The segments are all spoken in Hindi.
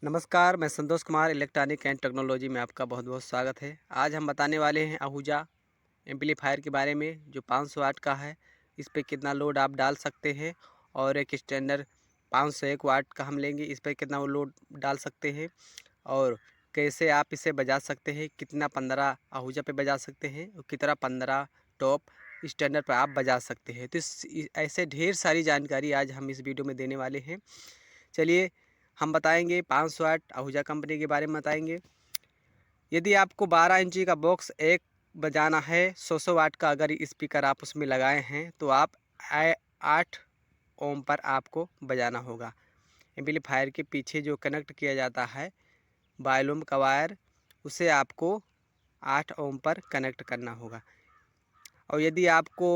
नमस्कार, मैं Santosh Kumar electronic and technology में आपका बहुत बहुत स्वागत है। आज हम बताने वाले हैं आहूजा एम्पलीफायर के बारे में जो 500 वाट का है। इस पे कितना लोड आप डाल सकते हैं और एक स्टैंडर्ड 501 वाट का हम लेंगे, इस पे कितना वो लोड डाल सकते हैं और कैसे आप इसे बजा सकते हैं, कितना 15 आहूजा पे बजा सकते हैं और कितना 15 टॉप स्टैंडर्ड पर आप बजा सकते हैं। तो ऐसे ढेर सारी जानकारी आज हम इस वीडियो में देने वाले हैं। चलिए हम बताएंगे 500 वाट आहूजा कंपनी के बारे में बताएंगे। यदि आपको 12 इंची का बॉक्स एक बजाना है, 100 वाट का अगर स्पीकर आप उसमें लगाए हैं तो आप 8 ओम पर आपको बजाना होगा। एम्पलीफायर के पीछे जो कनेक्ट किया जाता है वायलूम का वायर, उसे आपको 8 ओम पर कनेक्ट करना होगा। और यदि आपको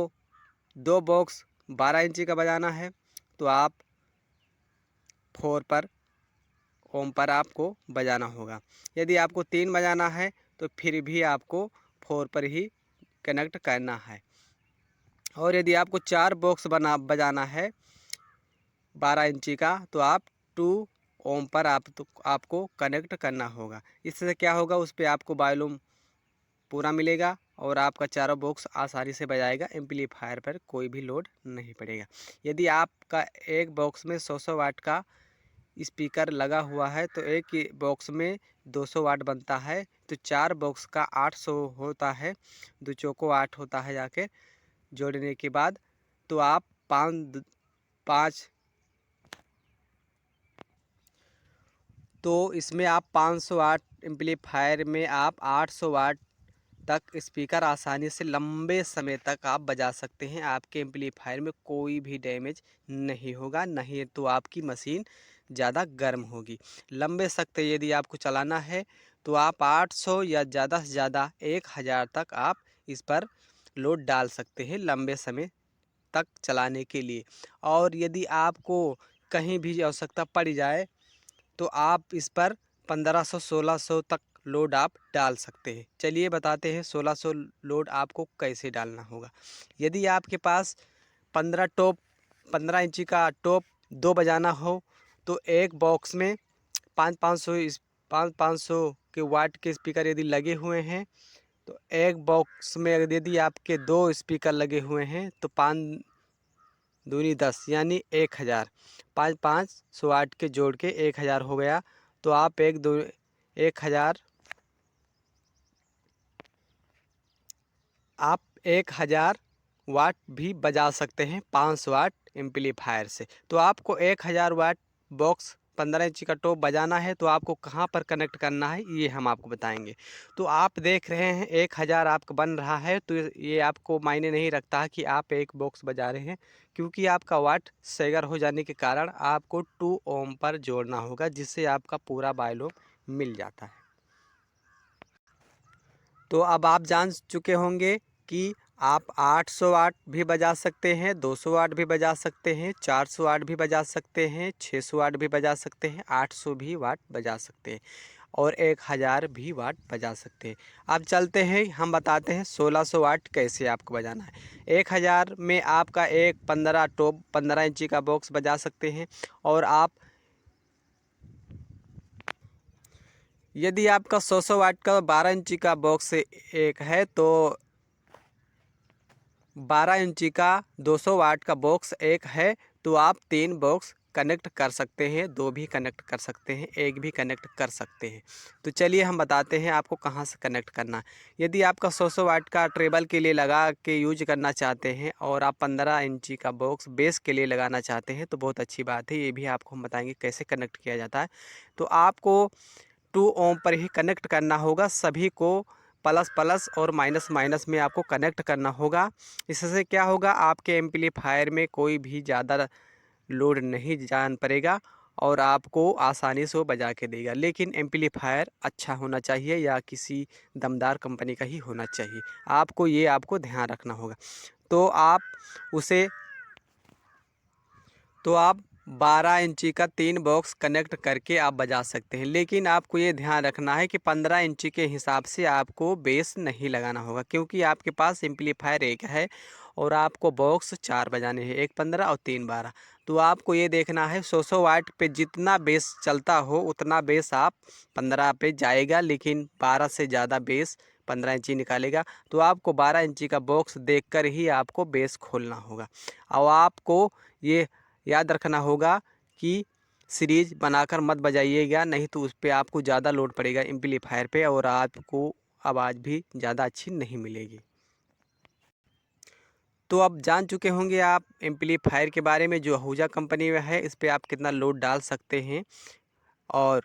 2 बॉक्स 12 इंची का बजाना है तो आप 4 ओम पर आपको बजाना होगा। यदि आपको 3 बजाना है तो फिर भी आपको 4 पर ही कनेक्ट करना है। और यदि आपको 4 बॉक्स बजाना है 12 इंची का तो आप 2 ओम पर आपको कनेक्ट करना होगा। इससे क्या होगा, उस पर आपको वॉल्यूम पूरा मिलेगा और आपका चारों बॉक्स आसानी से बजाएगा। एम्पलीफायर पर कोई भी लोड नहीं पड़ेगा। यदि आपका एक बॉक्स में 100 वाट का स्पीकर लगा हुआ है तो एक ही बॉक्स में 200 वाट बनता है, तो 4 बॉक्स का 800 होता है। 2 चौको 8 होता है जाके जोड़ने के बाद, तो आप पाँच तो इसमें आप 500 वाट एम्पलीफायर में आप 800 वाट तक स्पीकर आसानी से लंबे समय तक आप बजा सकते हैं। आपके एम्पलीफायर में कोई भी डैमेज नहीं होगा, नहीं तो आपकी मशीन ज़्यादा गर्म होगी। लंबे सख्त यदि आपको चलाना है तो आप 800 या ज़्यादा से ज़्यादा 1000 तक आप इस पर लोड डाल सकते हैं लंबे समय तक चलाने के लिए। और यदि आपको कहीं भी आवश्यकता पड़ जाए तो आप इस पर 1500-1600 तक लोड आप डाल सकते हैं। चलिए बताते हैं 1600 लोड आपको कैसे डालना होगा। यदि आपके पास 15 इंची का टॉप 2 बजाना हो तो एक बॉक्स में 500 के वाट के स्पीकर यदि लगे हुए हैं तो एक बॉक्स में यदि आपके 2 स्पीकर लगे हुए हैं तो 5 दूनी 10 यानी 1000। 500 वाट के जोड़ के 1000 हो गया। तो आप 1000 आप 1000 वाट भी बजा सकते हैं 500 वाट एम्पलीफायर से। तो आपको 1000 वाट बॉक्स 15 इंची का टॉप बजाना है तो आपको कहाँ पर कनेक्ट करना है ये हम आपको बताएंगे। तो आप देख रहे हैं 1000 आपका बन रहा है, तो ये आपको मायने नहीं रखता कि आप एक बॉक्स बजा रहे हैं, क्योंकि आपका वाट सैगर हो जाने के कारण आपको 2 ओम पर जोड़ना होगा, जिससे आपका पूरा वॉल्यूम मिल जाता है। तो अब आप जान चुके होंगे कि आप 800 वाट भी बजा सकते हैं, 200 वाट भी बजा सकते हैं, 400 वाट भी बजा सकते हैं, 600 वाट भी बजा सकते हैं, 800 भी वाट बजा सकते हैं और 1000 भी वाट बजा सकते हैं। अब चलते हैं, हम बताते हैं 1600 वाट कैसे आपको बजाना है। 1000 में आपका एक 15 टॉप 15 इंची का बॉक्स बजा सकते हैं। और आप यदि आपका 100 वाट का 12 इंची का बॉक्स एक है तो 12 इंची का 200 वाट का बॉक्स एक है तो आप 3 बॉक्स कनेक्ट कर सकते हैं, 2 भी कनेक्ट कर सकते हैं, 1 भी कनेक्ट कर सकते हैं। तो चलिए हम बताते हैं आपको कहां से कनेक्ट करना। यदि आपका 100 वाट का ट्रेबल के लिए लगा के यूज करना चाहते हैं और आप 15 इंची का बॉक्स बेस के लिए लगाना चाहते हैं तो बहुत अच्छी बात है, ये भी आपको हम बताएंगे कैसे कनेक्ट किया जाता है। तो आपको 2 ओम पर ही कनेक्ट करना होगा, सभी को प्लस प्लस और माइनस माइनस में आपको कनेक्ट करना होगा। इससे क्या होगा, आपके एम्पलीफायर में कोई भी ज़्यादा लोड नहीं जान पड़ेगा और आपको आसानी से वो बजा के देगा। लेकिन एम्पलीफायर अच्छा होना चाहिए या किसी दमदार कंपनी का ही होना चाहिए, आपको ध्यान रखना होगा। तो आप उसे तो आप 12 इंची का 3 बॉक्स कनेक्ट करके आप बजा सकते हैं। लेकिन आपको ये ध्यान रखना है कि 15 इंची के हिसाब से आपको बेस नहीं लगाना होगा, क्योंकि आपके पास एम्पलीफायर एक है और आपको बॉक्स 4 बजाने हैं, एक 15 और 3 12। तो आपको ये देखना है 100 वाट पे जितना बेस चलता हो उतना बेस आप 15 पे जाएगा, लेकिन 12 से ज़्यादा बेस 15 इंची निकालेगा। तो आपको 12 इंची का बॉक्स देखकर ही आपको बेस खोलना होगा। और आपको ये याद रखना होगा कि सीरीज बनाकर मत बजाइएगा, नहीं तो उस पर आपको ज़्यादा लोड पड़ेगा एम्पलीफायर पे और आपको आवाज़ भी ज़्यादा अच्छी नहीं मिलेगी। तो अब जान चुके होंगे आप एम्पलीफायर के बारे में जो आहूजा कंपनी में है, इस पर आप कितना लोड डाल सकते हैं और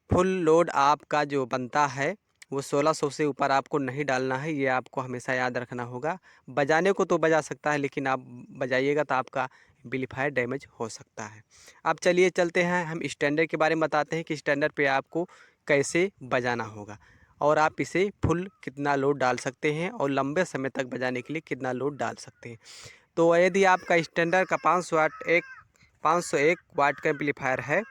फुल लोड आपका जो बनता है वो 1600 से ऊपर आपको नहीं डालना है, ये आपको हमेशा याद रखना होगा। बजाने को तो बजा सकता है, लेकिन आप बजाइएगा तो आपका एम्पलीफायर डैमेज हो सकता है। अब चलिए चलते हैं, हम स्टैंडर्ड के बारे में बताते हैं कि स्टैंडर्ड पे आपको कैसे बजाना होगा और आप इसे फुल कितना लोड डाल सकते हैं और लंबे समय तक बजाने के लिए कितना लोड डाल सकते हैं। तो यदि आपका स्टैंडर्ड का 501 वाट का एम्पलीफायर है।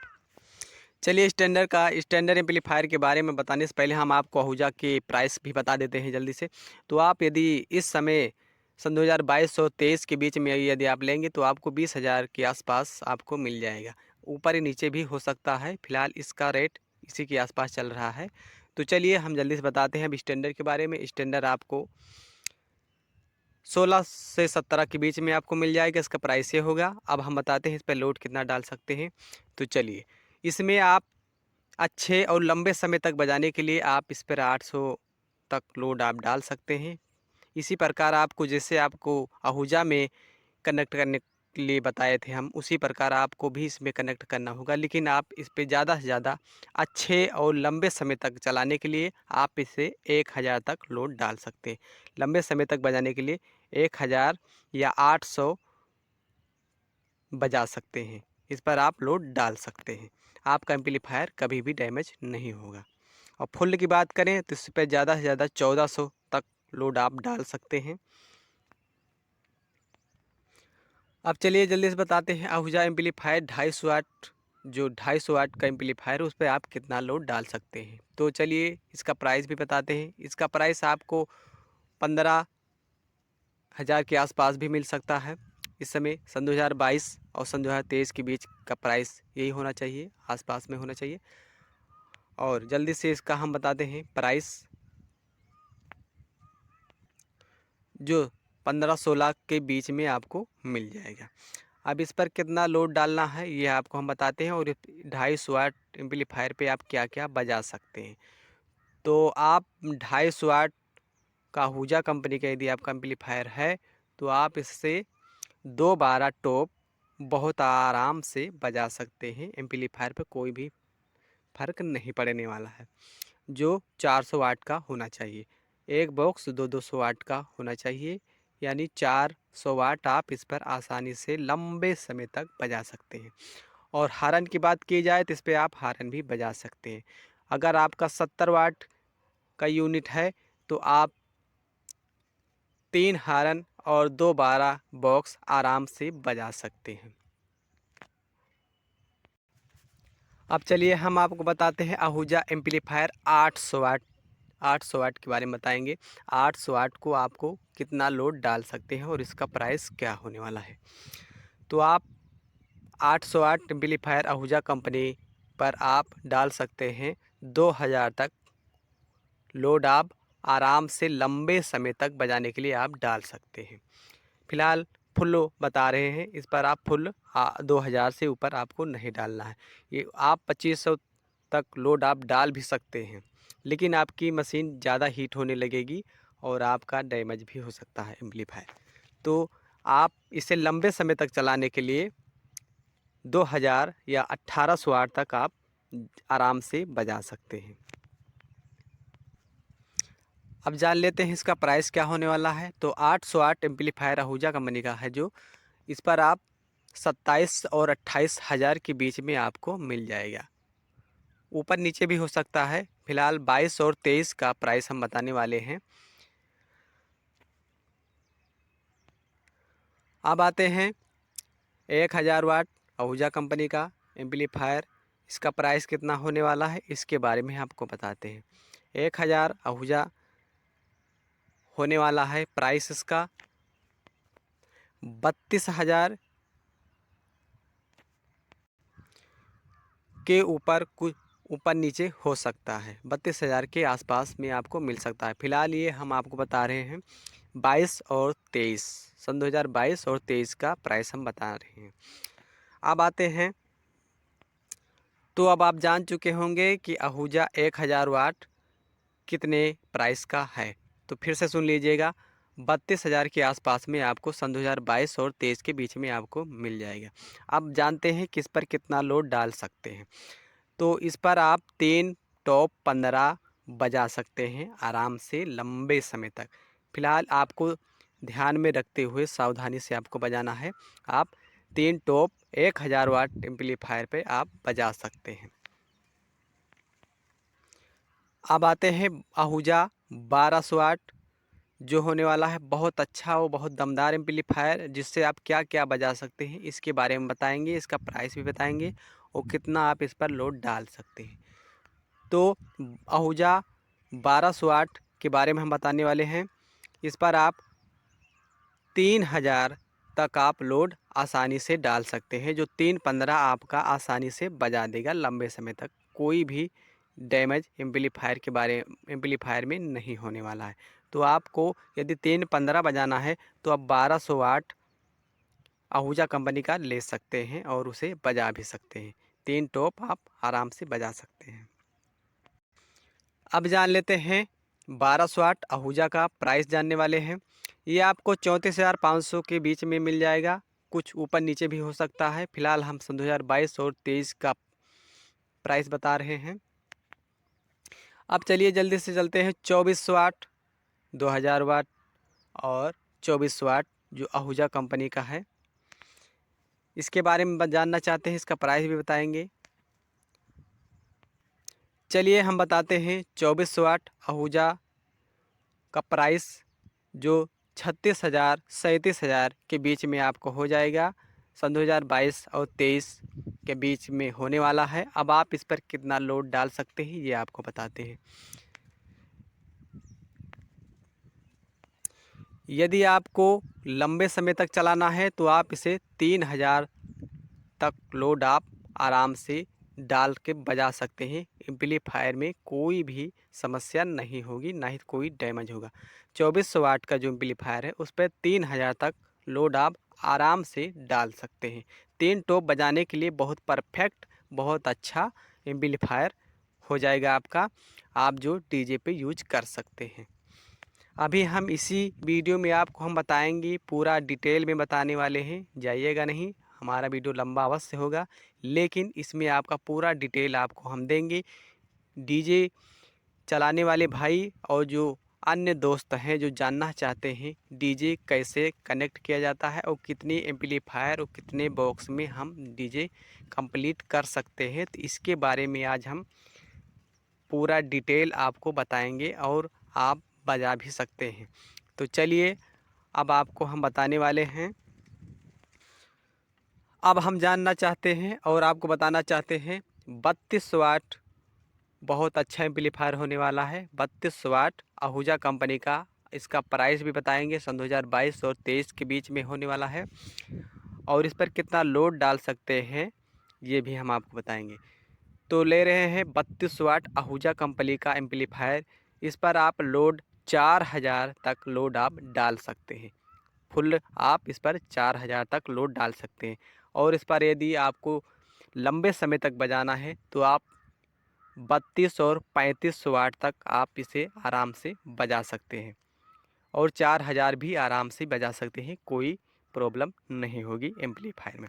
चलिए स्टैंडर्ड एम्पलीफायर के बारे में बताने से पहले हम आपको आहूजा के प्राइस भी बता देते हैं जल्दी से। तो आप यदि इस समय सन 2022 और 23 के बीच में यदि आप लेंगे तो आपको 20,000 के आसपास आपको मिल जाएगा। ऊपर ही नीचे भी हो सकता है, फिलहाल इसका रेट इसी के आसपास चल रहा है। तो चलिए हम जल्दी से बताते हैं अब स्टैंडर्ड के बारे में। स्टैंडर्ड आपको 16 से 17 के बीच में आपको मिल जाएगा, इसका प्राइस ये होगा। अब हम बताते हैं इस पर लोड कितना डाल सकते हैं। तो चलिए, इसमें आप अच्छे और लंबे समय तक बजाने के लिए आप इस पर 800 तक लोड आप डाल सकते हैं। इसी प्रकार आपको जैसे आपको आहूजा में कनेक्ट करने के लिए बताए थे हम, उसी प्रकार आपको भी इसमें कनेक्ट करना होगा। लेकिन आप इस पे ज़्यादा से ज़्यादा अच्छे और लंबे समय तक चलाने के लिए आप इसे 1000 तक लोड डाल सकते हैं। लंबे समय तक बजाने के लिए 1000 या 800 बजा सकते हैं, इस पर आप लोड डाल सकते हैं। आपका एम्पलीफायर कभी भी डैमेज नहीं होगा। और फुल की बात करें तो इस पर ज़्यादा से ज़्यादा 1400 तक लोड आप डाल सकते हैं। अब चलिए जल्दी से बताते हैं आहूजा एम्पलीफायर 250 वाट, जो 250 वाट का एम्पलीफायर है उस पर आप कितना लोड डाल सकते हैं। तो चलिए इसका प्राइस भी बताते हैं। इसका प्राइस आपको 15,000 के आसपास भी मिल सकता है। इस समय सन 2022 और सन 2023 के बीच का प्राइस यही होना चाहिए, आसपास में होना चाहिए। और जल्दी से इसका हम बताते हैं प्राइस, जो 15-16 के बीच में आपको मिल जाएगा। अब इस पर कितना लोड डालना है ये आपको हम बताते हैं और 250 वाट एम्पलीफायर पे आप क्या क्या बजा सकते हैं। तो आप 250 वाट का आहूजा कंपनी का यदि आपका एम्पलीफायर है तो आप इससे 2 12 टॉप बहुत आराम से बजा सकते हैं। एम्पलीफायर पे कोई भी फ़र्क नहीं पड़ने वाला है। जो 400 वाट का होना चाहिए, एक बॉक्स 200 वाट का होना चाहिए, यानी 400 वाट आप इस पर आसानी से लंबे समय तक बजा सकते हैं। और हारन की बात की जाए तो इस पर आप हारन भी बजा सकते हैं। अगर आपका 70 वाट का यूनिट है तो आप 3 हारन और 2 12 बॉक्स आराम से बजा सकते हैं। अब चलिए हम आपको बताते हैं आहूजा एम्पलीफायर 800 वाट के बारे में बताएंगे। 800 वाट को आपको कितना लोड डाल सकते हैं और इसका प्राइस क्या होने वाला है। तो आप 800 वाट एम्पलीफायर आहूजा कंपनी पर आप डाल सकते हैं 2000 तक लोड। आप आराम से लंबे समय तक बजाने के लिए आप डाल सकते हैं। फ़िलहाल फुल बता रहे हैं, इस पर आप फुल 2000 से ऊपर आपको नहीं डालना है। ये आप 2500 तक लोड आप डाल भी सकते हैं, लेकिन आपकी मशीन ज़्यादा हीट होने लगेगी और आपका डैमेज भी हो सकता है एम्पलीफायर। तो आप इसे लंबे समय तक चलाने के लिए 2000 या 1800 वाट तक आप आराम से बजा सकते हैं। अब जान लेते हैं इसका प्राइस क्या होने वाला है। तो 800 वाट एम्पलीफायर आहूजा कंपनी का है, जो इस पर आप 27 और 28 हज़ार के बीच में आपको मिल जाएगा। ऊपर नीचे भी हो सकता है। फ़िलहाल 22 और 23 का प्राइस हम बताने वाले हैं। अब आते हैं 1000 वाट आहूजा कंपनी का एम्पलीफायर, इसका प्राइस कितना होने वाला है इसके बारे में आपको बताते हैं। 1000 आहूजा होने वाला है प्राइस इसका 32,000 के ऊपर कुछ ऊपर नीचे हो सकता है। 32,000 के आसपास में आपको मिल सकता है। फ़िलहाल ये हम आपको बता रहे हैं 22 और 23, सन 2022 और 23 का प्राइस हम बता रहे हैं। अब आते हैं, तो अब आप जान चुके होंगे कि आहूजा 1000 वाट कितने प्राइस का है। तो फिर से सुन लीजिएगा, 32,000 के आसपास में आपको सन 2022 और 23 के बीच में आपको मिल जाएगा। अब जानते हैं किस पर कितना लोड डाल सकते हैं। तो इस पर आप 3 टॉप 15 बजा सकते हैं आराम से लंबे समय तक। फ़िलहाल आपको ध्यान में रखते हुए सावधानी से आपको बजाना है। आप 3 टॉप 1000 वाट एम्पलीफायर पे आप बजा सकते हैं। अब आते हैं आहूजा 1200 वाट जो होने वाला है बहुत अच्छा और बहुत दमदार एम्पलीफायर, जिससे आप क्या क्या बजा सकते हैं इसके बारे में बताएंगे, इसका प्राइस भी बताएंगे और कितना आप इस पर लोड डाल सकते हैं। तो आहूजा 1200 वाट के बारे में हम बताने वाले हैं। इस पर आप 3000 तक आप लोड आसानी से डाल सकते हैं, जो 315 आपका आसानी से बजा देगा लंबे समय तक। कोई भी डैमेज एम्पलीफायर में नहीं होने वाला है। तो आपको यदि 315 बजाना है तो आप 1200 वाट आहूजा कंपनी का ले सकते हैं और उसे बजा भी सकते हैं। 3 टॉप आप आराम से बजा सकते हैं। अब जान लेते हैं 1200 वाट आहूजा का प्राइस जानने वाले हैं। ये आपको 34,500 के बीच में मिल जाएगा, कुछ ऊपर नीचे भी हो सकता है। फ़िलहाल हम सन 2022 और 23 का प्राइस बता रहे हैं। अब चलिए जल्दी से चलते हैं 2400 वाट, 2000 वाट और 2400 वाट जो आहूजा कंपनी का है, इसके बारे में जानना चाहते हैं, इसका प्राइस भी बताएंगे। चलिए हम बताते हैं 2400 वाट आहूजा का प्राइस जो 36,000 37,000 के बीच में आपको हो जाएगा, सन 2022 और 23 के बीच में होने वाला है। अब आप इस पर कितना लोड डाल सकते हैं ये आपको बताते हैं। यदि आपको लंबे समय तक चलाना है तो आप इसे 3000 तक लोड आप आराम से डाल के बजा सकते हैं। एम्पलीफायर में कोई भी समस्या नहीं होगी, ना ही कोई डैमेज होगा। 2400 वाट का जो एम्पलीफायर है उस पर 3000 तक लोड आप आराम से डाल सकते हैं। 3 टॉप बजाने के लिए बहुत परफेक्ट, बहुत अच्छा एम्पलीफायर हो जाएगा आपका, आप जो डीजे पे यूज कर सकते हैं। अभी हम इसी वीडियो में आपको हम बताएंगे, पूरा डिटेल में बताने वाले हैं, जाइएगा नहीं, हमारा वीडियो लंबा अवश्य होगा लेकिन इसमें आपका पूरा डिटेल आपको हम देंगे। डीजे चलाने वाले भाई और जो अन्य दोस्त हैं जो जानना चाहते हैं डीजे कैसे कनेक्ट किया जाता है और कितने एम्पलीफायर और कितने बॉक्स में हम डीजे कंप्लीट कर सकते हैं, तो इसके बारे में आज हम पूरा डिटेल आपको बताएंगे और आप बजा भी सकते हैं। तो चलिए अब आपको हम बताने वाले हैं। अब हम जानना चाहते हैं और आपको बताना चाहते हैं 32 वाट बहुत अच्छा एम्पलीफायर होने वाला है। 32 वाट आहूजा कंपनी का, इसका प्राइस भी बताएंगे, सन 2022 और 23 के बीच में होने वाला है और इस पर कितना लोड डाल सकते हैं ये भी हम आपको बताएंगे। तो ले रहे हैं 32 वाट आहूजा कंपनी का एम्पलीफायर, इस पर आप लोड 4000 तक लोड आप डाल सकते हैं। फुल आप इस पर 4000 तक लोड डाल सकते हैं और इस पर यदि आपको लंबे समय तक बजाना है तो आप 32 और 35 वाट तक आप इसे आराम से बजा सकते हैं और 4000 भी आराम से बजा सकते हैं, कोई प्रॉब्लम नहीं होगी एम्पलीफायर में।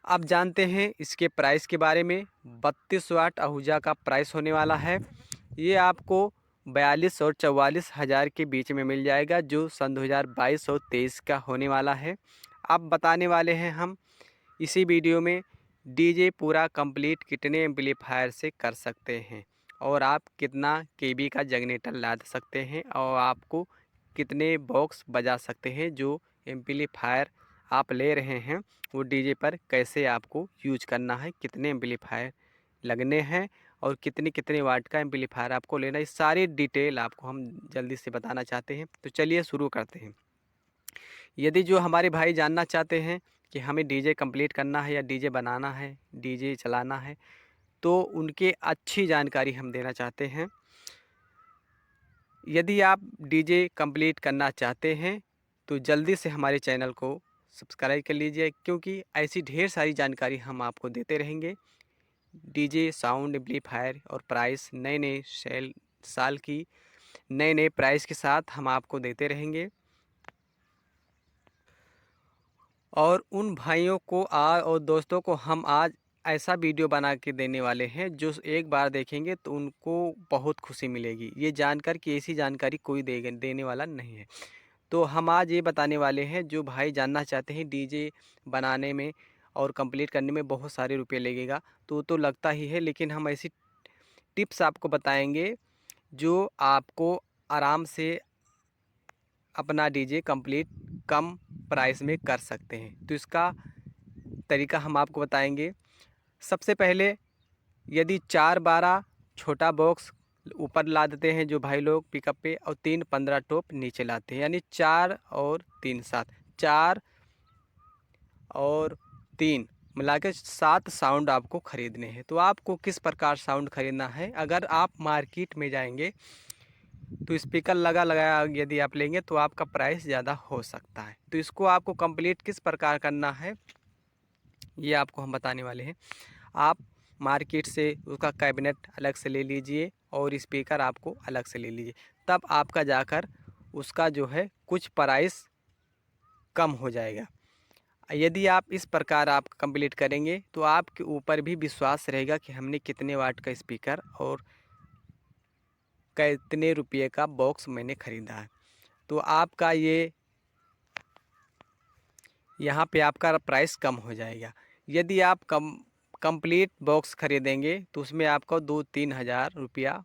अब जानते हैं इसके प्राइस के बारे में। 32 वाट आहूजा का प्राइस होने वाला है, ये आपको 42 और 44 हज़ार के बीच में मिल जाएगा, जो सन 2022 और 23 का होने वाला है। अब बताने वाले हैं हम इसी वीडियो में डीजे पूरा कंप्लीट कितने एम्पलीफायर से कर सकते हैं और आप कितना केबी का जनरेटर ला सकते हैं और आपको कितने बॉक्स बजा सकते हैं जो एम्पलीफायर आप ले रहे हैं वो डीजे पर कैसे आपको यूज करना है, कितने एम्पलीफायर लगने हैं और कितनी कितने वाट का एम्पलीफायर आपको लेना है, ये सारी डिटेल आपको हम जल्दी से बताना चाहते हैं। तो चलिए शुरू करते हैं। यदि जो हमारे भाई जानना चाहते हैं कि हमें डीजे कंप्लीट करना है या डीजे बनाना है, डीजे चलाना है, तो उनके अच्छी जानकारी हम देना चाहते हैं। यदि आप डीजे कंप्लीट करना चाहते हैं तो जल्दी से हमारे चैनल को सब्सक्राइब कर लीजिए, क्योंकि ऐसी ढेर सारी जानकारी हम आपको देते रहेंगे। डीजे साउंड एम्पलीफायर और प्राइस नए नए साल की नए नए प्राइस के साथ हम आपको देते रहेंगे। और उन भाइयों को और दोस्तों को हम आज ऐसा वीडियो बना के देने वाले हैं जो एक बार देखेंगे तो उनको बहुत खुशी मिलेगी, ये जानकर कि ऐसी जानकारी कोई देने वाला नहीं है। तो हम आज ये बताने वाले हैं, जो भाई जानना चाहते हैं डीजे बनाने में और कंप्लीट करने में बहुत सारे रुपए लगेगा, तो लगता ही है, लेकिन हम ऐसी टिप्स आपको बताएंगे जो आपको आराम से अपना डीजे कंप्लीट कम प्राइस में कर सकते हैं। तो इसका तरीका हम आपको बताएंगे। सबसे पहले यदि 4-12 छोटा बॉक्स ऊपर ला देते हैं जो भाई लोग पिकअप पे, और 3-15 टॉप नीचे लाते हैं, यानी 4 और 3 7, 4 और 3 मिला के 7 साउंड आपको ख़रीदने हैं। तो आपको किस प्रकार साउंड ख़रीदना है, अगर आप मार्केट में जाएंगे तो स्पीकर लगाया यदि आप लेंगे तो आपका प्राइस ज़्यादा हो सकता है। तो इसको आपको कंप्लीट किस प्रकार करना है ये आपको हम बताने वाले हैं। आप मार्केट से उसका कैबिनेट अलग से ले लीजिए और स्पीकर आपको अलग से ले लीजिए, तब आपका जाकर उसका जो है कुछ प्राइस कम हो जाएगा। यदि आप इस प्रकार आप कंप्लीट करेंगे तो आपके ऊपर भी विश्वास रहेगा कि हमने कितने वाट का स्पीकर और कितने रुपये का बॉक्स मैंने ख़रीदा है। तो आपका ये यहाँ पे आपका प्राइस कम हो जाएगा। यदि आप कंप्लीट बॉक्स ख़रीदेंगे तो उसमें आपको 2-3 हज़ार रुपया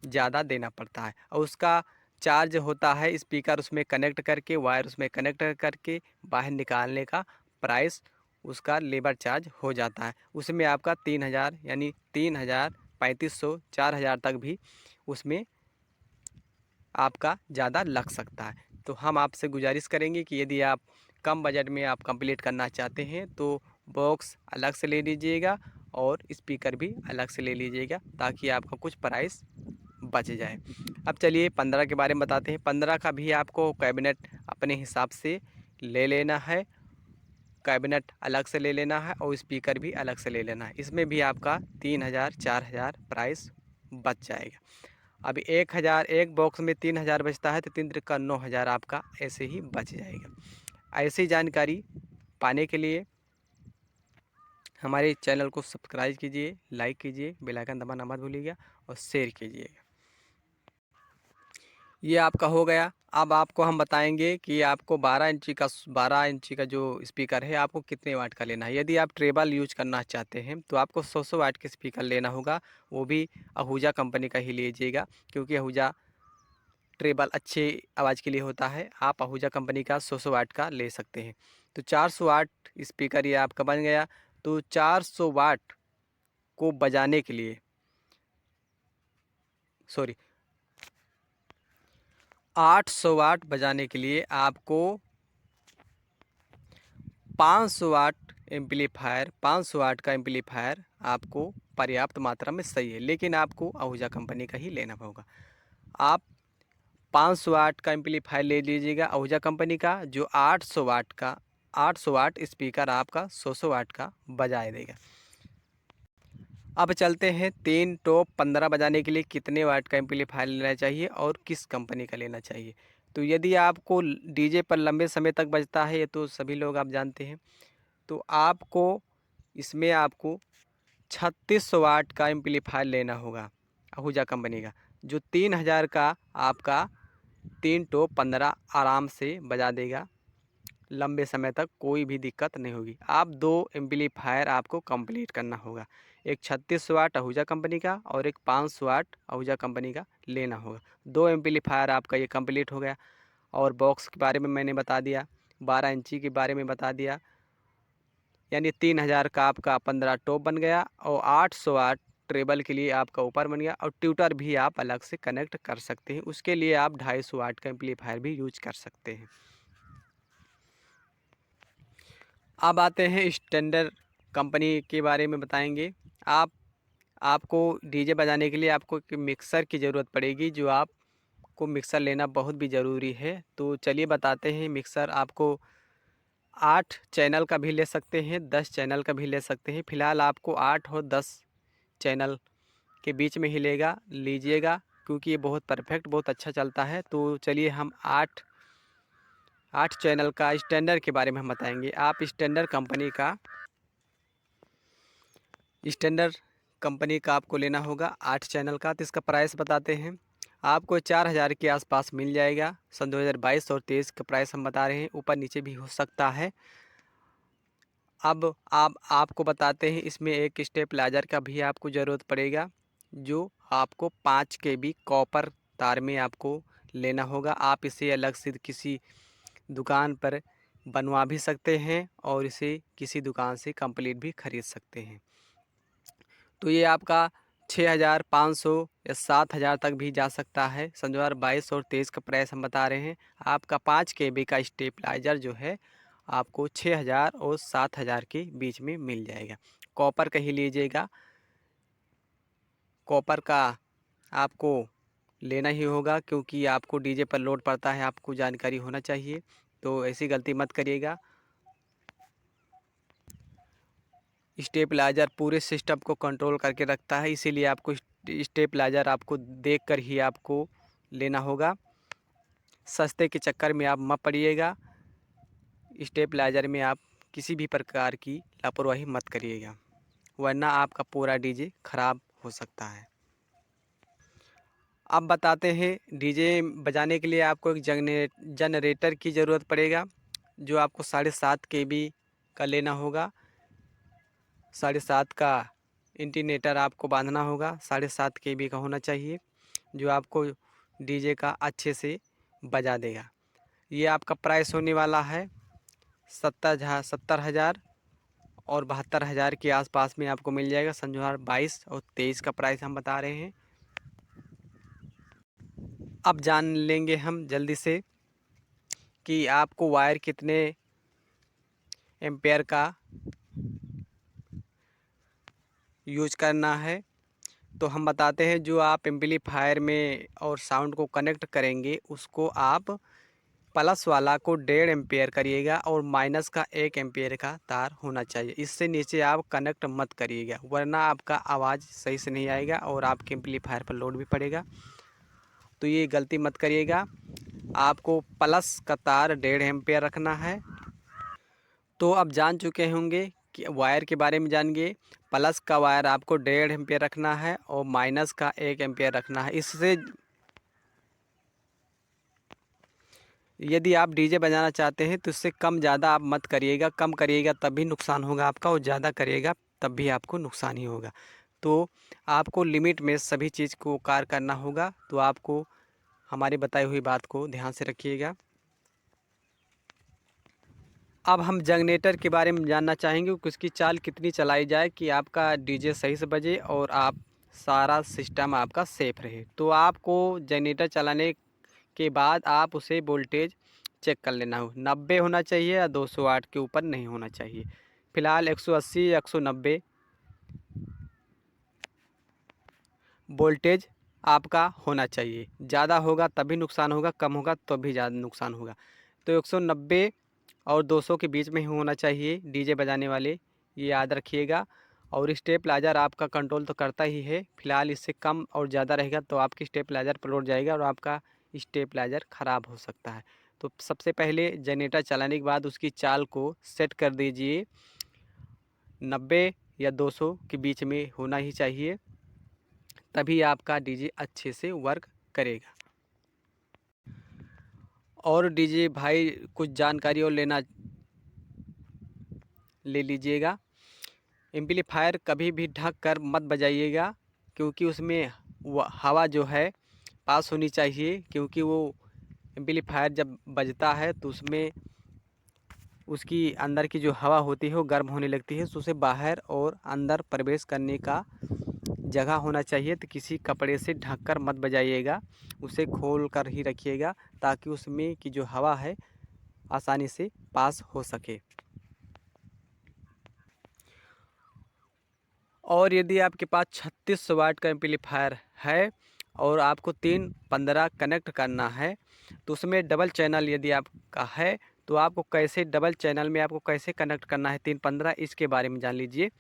ज़्यादा देना पड़ता है, और उसका चार्ज होता है स्पीकर उसमें कनेक्ट करके, वायर उसमें कनेक्ट करके बाहर निकालने का प्राइस, उसका लेबर चार्ज हो जाता है। उसमें आपका 3,000 यानी 3,000, 3,500, 4,000 तक भी उसमें आपका ज़्यादा लग सकता है। तो हम आपसे गुजारिश करेंगे कि यदि आप कम बजट में आप कंप्लीट करना चाहते हैं तो बॉक्स अलग से ले लीजिएगा और स्पीकर भी अलग से ले लीजिएगा, ताकि आपका कुछ प्राइस बच जाए। अब चलिए 15 के बारे में बताते हैं। 15 का भी आपको कैबिनेट अपने हिसाब से ले लेना है, कैबिनेट अलग से ले लेना है और स्पीकर भी अलग से ले लेना है। इसमें भी आपका 3,000 4,000 प्राइस बच जाएगा। अभी 1,000 एक बॉक्स में 3,000 बचता है, तो 3 का 9,000 आपका ऐसे ही बच जाएगा। ऐसी जानकारी पाने के लिए हमारे चैनल को सब्सक्राइब कीजिए, लाइक कीजिए, बेल आइकन दबाना मत भूलिएगा और शेयर कीजिएगा। ये आपका हो गया। अब आपको हम बताएंगे कि आपको 12 इंची का जो स्पीकर है आपको कितने वाट का लेना है। यदि आप ट्रेबल यूज करना चाहते हैं तो आपको 100 वाट के स्पीकर लेना होगा, वो भी आहूजा कंपनी का ही लीजिएगा, क्योंकि आहूजा ट्रेबल अच्छे आवाज़ के लिए होता है। आप आहूजा कंपनी का 100 वाट का ले सकते हैं। तो 400 वाट स्पीकर ये आपका बन गया। तो 400 वाट को बजाने के लिए 800 वाट बजाने के लिए आपको 500 वाट का एम्पलीफायर आपको पर्याप्त मात्रा में सही है, लेकिन आपको आहूजा कंपनी का ही लेना होगा। आप 500 वाट का एम्पलीफायर ले लीजिएगा आहूजा कंपनी का, जो 800 वाट स्पीकर आपका 100 वाट का बजा देगा। अब चलते हैं 3 टॉप 15 बजाने के लिए कितने वाट का एम्पलीफायर लेना चाहिए और किस कंपनी का लेना चाहिए। तो यदि आपको डीजे पर लंबे समय तक बजता है, ये तो सभी लोग आप जानते हैं, तो आपको इसमें आपको 3600 वाट का एम्पलीफायर लेना होगा आहूजा कंपनी का, जो 3,000 का आपका 3 टॉप 15 आराम से बजा देगा। लंबे समय तक कोई भी दिक्कत नहीं होगी। आप 2 एम्पलीफायर आपको कंप्लीट करना होगा, एक 36 वाट आहूजा कंपनी का और एक 500 वाट आहूजा कंपनी का लेना होगा। 2 एम्पलीफायर आपका ये कंप्लीट हो गया। और बॉक्स के बारे में मैंने बता दिया। 12 इंची के बारे में बता दिया। यानी 3000 का आपका 15 टॉप बन गया और 808 ट्रेबल के लिए आपका ऊपर बन गया। और ट्यूटर भी आप अलग से कनेक्ट कर सकते हैं, उसके लिए आप 250 वाट का एम्पलीफायर भी यूज कर सकते हैं। अब आते हैं स्टैंडर्ड कंपनी के बारे में बताएंगे। आपको डीजे बजाने के लिए आपको एक मिक्सर की ज़रूरत पड़ेगी, जो आपको मिक्सर लेना बहुत भी ज़रूरी है। तो चलिए बताते हैं। मिक्सर आपको 8 चैनल का भी ले सकते हैं, 10 चैनल का भी ले सकते हैं। फ़िलहाल आपको 8 और 10 चैनल के बीच में ही लीजिएगा, क्योंकि ये बहुत परफेक्ट, बहुत अच्छा चलता है। तो चलिए हम 8 चैनल का स्टैंडर्ड के बारे में हम बताएंगे। आप स्टैंडर्ड कंपनी का आपको लेना होगा 8 चैनल का। तो इसका प्राइस बताते हैं। आपको 4000 के आसपास मिल जाएगा। सन 2022 और 23 का प्राइस हम बता रहे हैं, ऊपर नीचे भी हो सकता है। अब आपको बताते हैं, इसमें एक स्टेबलाइजर का भी आपको ज़रूरत पड़ेगा, जो आपको 5 kb कॉपर तार में आपको लेना होगा। आप इसे अलग से किसी दुकान पर बनवा भी सकते हैं और इसे किसी दुकान से कंप्लीट भी ख़रीद सकते हैं। तो ये आपका 6500 या 7000 तक भी जा सकता है। सन 2022 और 23 का प्राइस हम बता रहे हैं। आपका 5 kb का स्टेबलाइजर जो है आपको 6000 और 7000 के बीच में मिल जाएगा। कॉपर का ही लीजिएगा, कॉपर का आपको लेना ही होगा, क्योंकि आपको डीजे पर लोड पड़ता है, आपको जानकारी होना चाहिए। तो ऐसी गलती मत करिएगा। स्टेबलाइजर पूरे सिस्टम को कंट्रोल करके रखता है, इसीलिए आपको स्टेबलाइजर आपको देखकर ही आपको लेना होगा। सस्ते के चक्कर में आप मत पड़िएगा। स्टेबलाइजर में आप किसी भी प्रकार की लापरवाही मत करिएगा, वरना आपका पूरा डीजे ख़राब हो सकता है। अब बताते हैं, डीजे बजाने के लिए आपको एक जनरेटर की ज़रूरत पड़ेगा, जो आपको 7.5 kb का लेना होगा। 7.5 का इंटीनेटर आपको बांधना होगा, 7.5 kb का होना चाहिए, जो आपको डीजे का अच्छे से बजा देगा। ये आपका प्राइस होने वाला है 70,000 और 72,000 के आसपास में आपको मिल जाएगा। सन 2022 और 23 का प्राइस हम बता रहे हैं। अब जान लेंगे हम जल्दी से कि आपको वायर कितने एम्पेयर का यूज करना है। तो हम बताते हैं, जो आप एम्पलीफायर में और साउंड को कनेक्ट करेंगे, उसको आप प्लस वाला को 1.5 एम्पेयर करिएगा और माइनस का 1 एम्पेयर का तार होना चाहिए। इससे नीचे आप कनेक्ट मत करिएगा, वरना आपका आवाज़ सही से नहीं आएगा और आपके एम्पलीफायर पर लोड भी पड़ेगा। तो ये गलती मत करिएगा। आपको प्लस का तार 1.5 एम्पेयर रखना है। तो अब जान चुके होंगे कि वायर के बारे में जानिए। प्लस का वायर आपको 1.5 एम्पेयर रखना है और माइनस का 1 एम्पेयर रखना है। इससे यदि आप डीजे बजाना चाहते हैं तो इससे कम ज़्यादा आप मत करिएगा। कम करिएगा तब भी नुकसान होगा आपका, और ज़्यादा करिएगा तब भी आपको नुकसान ही होगा। तो आपको लिमिट में सभी चीज़ को कार्य करना होगा। तो आपको हमारी बताई हुई बात को ध्यान से रखिएगा। अब हम जनरेटर के बारे में जानना चाहेंगे कि उसकी चाल कितनी चलाई जाए कि आपका डीजे सही से बजे और आप सारा सिस्टम आपका सेफ रहे। तो आपको जनरेटर चलाने के बाद आप उसे वोल्टेज चेक कर लेना हो। 90 होना चाहिए या 200 वाट के ऊपर नहीं होना चाहिए। फ़िलहाल 180 या 190 वोल्टेज आपका होना चाहिए। ज़्यादा होगा तभी नुकसान होगा, कम होगा तो भी ज़्यादा नुकसान होगा। तो 190 और 200 के बीच में ही होना चाहिए डीजे बजाने वाले, ये याद रखिएगा। और स्टेबलाइजर आपका कंट्रोल तो करता ही है। फ़िलहाल इससे कम और ज़्यादा रहेगा तो आपकी स्टेबलाइजर पर लोड जाएगा और आपका स्टेबलाइजर ख़राब हो सकता है। तो सबसे पहले जनरेटर चलाने के बाद उसकी चाल को सेट कर दीजिए। 90 या 200 के बीच में होना ही चाहिए, तभी आपका डीजे अच्छे से वर्क करेगा। और डीजे भाई कुछ जानकारी और ले लीजिएगा। एम्पलीफायर कभी भी ढक कर मत बजाइएगा, क्योंकि उसमें हवा जो है पास होनी चाहिए। क्योंकि वो एम्पलीफायर जब बजता है तो उसमें उसकी अंदर की जो हवा होती है वो गर्म होने लगती है, तो उसे बाहर और अंदर प्रवेश करने का जगह होना चाहिए। तो किसी कपड़े से ढक कर मत बजाइएगा, उसे खोल कर ही रखिएगा ताकि उसमें की जो हवा है आसानी से पास हो सके। और यदि आपके पास 36 वाट का एम्पलीफायर है और आपको 315 कनेक्ट करना है, तो उसमें डबल चैनल यदि आपका है तो आपको कैसे डबल चैनल में आपको कैसे कनेक्ट करना है 315, इसके बारे में जान लीजिए।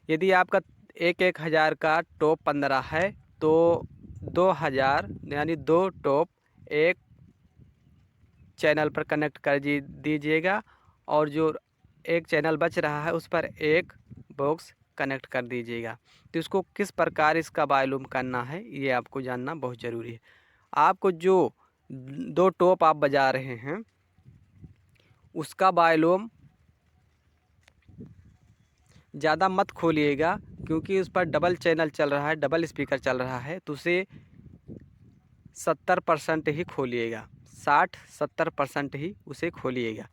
यदि आपका 1,000 का टॉप 15 है तो 2000 यानी 2 टॉप एक चैनल पर कनेक्ट कर दीजिएगा और जो एक चैनल बच रहा है उस पर एक बॉक्स कनेक्ट कर दीजिएगा। तो इसको किस प्रकार इसका वॉल्यूम करना है ये आपको जानना बहुत ज़रूरी है। आपको जो 2 टॉप आप बजा रहे हैं उसका वॉल्यूम ज़्यादा मत खोलिएगा, क्योंकि उस पर डबल चैनल चल रहा है, डबल स्पीकर चल रहा है, तो उसे 70% ही खोलिएगा, 60-70% ही उसे खोलिएगा।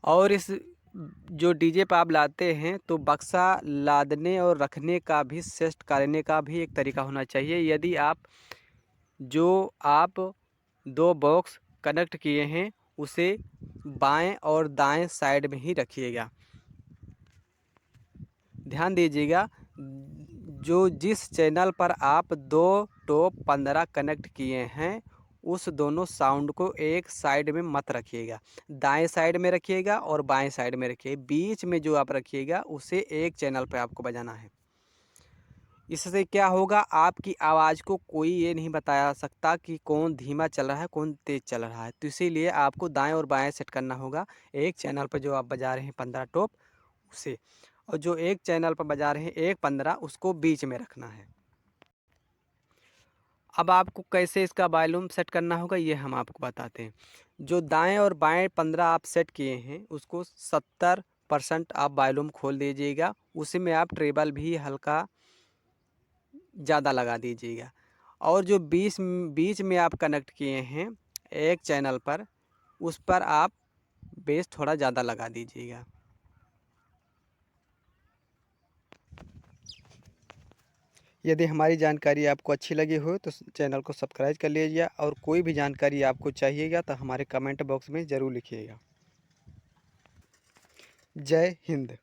और इस जो डीजे पे आप लाते हैं तो बक्सा लादने और रखने का भी सेट करने का भी एक तरीका होना चाहिए। यदि आप 2 बॉक्स कनेक्ट किए हैं उसे बाएं और दाएं साइड में ही रखिएगा। ध्यान दीजिएगा, जो जिस चैनल पर आप 2 टॉप 15 कनेक्ट किए हैं उस दोनों साउंड को एक साइड में मत रखिएगा, दाएं साइड में रखिएगा और बाएं साइड में रखिएगा। बीच में जो आप रखिएगा उसे एक चैनल पर आपको बजाना है। इससे क्या होगा, आपकी आवाज़ को कोई ये नहीं बता सकता कि कौन धीमा चल रहा है कौन तेज़ चल रहा है। तो इसीलिए आपको दाएं और बाएं सेट करना होगा। एक चैनल पर जो आप बजा रहे हैं 15 टॉप उसे, और जो एक चैनल पर बजा रहे हैं 1-15 उसको बीच में रखना है। अब आपको कैसे इसका वॉल्यूम सेट करना होगा ये हम आपको बताते हैं। जो दाएं और बाएं 15 आप सेट किए हैं उसको 70% आप वॉल्यूम खोल दीजिएगा। उसी में आप ट्रेबल भी हल्का ज़्यादा लगा दीजिएगा। और जो बीच में आप कनेक्ट किए हैं एक चैनल पर, उस पर आप बेस थोड़ा ज़्यादा लगा दीजिएगा। यदि हमारी जानकारी आपको अच्छी लगी हो तो चैनल को सब्सक्राइब कर लीजिए, और कोई भी जानकारी आपको चाहिएगा तो हमारे कमेंट बॉक्स में ज़रूर लिखिएगा। जय हिंद।